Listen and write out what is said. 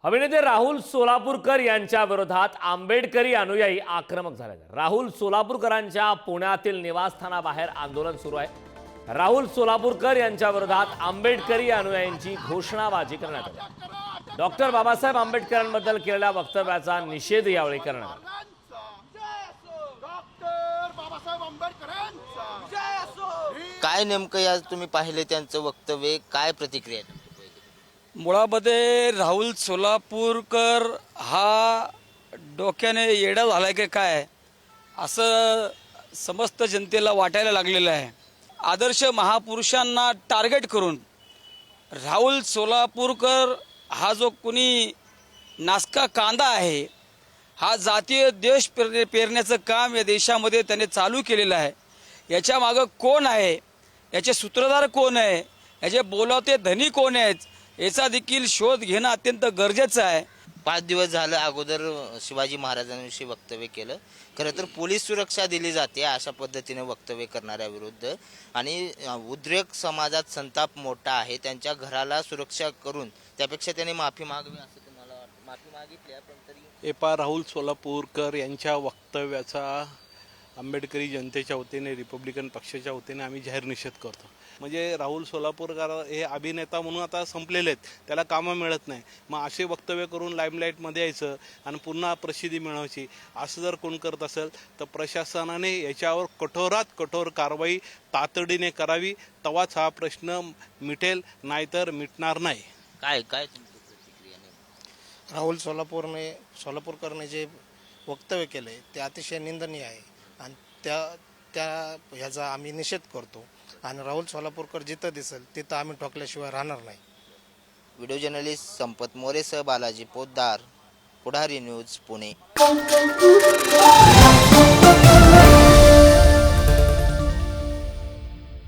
अभिनेते राहुल सोलापूरकर यांच्या विरोधात आंबेडकरी अनुयायी आक्रमक झाले आहेत। राहुल सोलापूरकरांच्या पुण्यातील निवासस्थानाबाहेर आंदोलन सुरू आहे। राहुल सोलापूरकर यांच्या विरोधात आंबेडकरी अनुयायींची घोषणाबाजी करण्यात आली। डॉक्टर बाबासाहेब आंबेडकरांबद्दल केलेल्या वक्तव्याचा निषेध यावेळी करण्यात आला। काय नेमकं या तुम्ही पाहिले त्यांचं वक्तव्य, काय प्रतिक्रिया आहे? मुळामध्ये राहुल सोलापूरकर हा डोक्याने येडा झालाय की काय असं समस्त जनतेला वाटायला लागलेलं आहे। आदर्श महापुरुषांना टार्गेट करून राहुल सोलापूरकर हा जो कुणी नासका कांदा आहे, हा जातीय देश पेरण्याचं काम या देशामध्ये त्याने चालू केलेलं आहे। याच्या मागं कोण आहे, याचे सूत्रधार कोण आहे, याचे बोलावते धनी कोण आहेत, याचा देखील शोध घेणं अत्यंत गरजेचं आहे। 5 दिवस झालं अगोदर शिवाजी महाराजांविषयी वक्तव्य केलं। खरं तर पोलीस सुरक्षा दिली जाते अशा पद्धतीने वक्तव्य करणाऱ्या विरुद्ध, आणि उद्रेक समाजात संताप मोठा आहे। त्यांच्या घराला सुरक्षा करून त्यापेक्षा त्यांनी माफी मागावी असं तुम्हाला वाटतं? माफी मागितली पण तरी राहुल सोलापूरकर यांच्या वक्तव्याचा आंबेडकरी जनतेच्या वतीने, रिपब्लिकन पक्षाच्या वतीने आम्ही जाहीर निषेध करतो। म्हणजे राहुल सोलापूरकर हे अभिनेता म्हणून आता संपलेले आहेत, त्याला कामं मिळत नाही। मग असे वक्तव्य करून लाईमलाईटमध्ये यायचं आणि पुन्हा प्रसिद्धी मिळवायची, असं जर कोण करत असेल तर प्रशासनाने याच्यावर कठोरात कठोर कारवाई तातडीने करावी, तेव्हाच हा प्रश्न मिटेल, नाहीतर मिटणार नाही। काय काय तुमची प्रतिक्रिया नाही? राहुल सोलापूरकरने जे वक्तव्य केले ते अतिशय निंदनीय आहे आणि ह्याचा आम्ही निषेध करतो। आणि राहुल सोलापूरकर जिथं दिसेल तिथं आम्ही ठोकल्याशिवाय राहणार नाही। व्हिडिओ जर्नलिस्ट संपत मोरेसह बालाजी पोद्दार, पुढारी न्यूज, पुणे।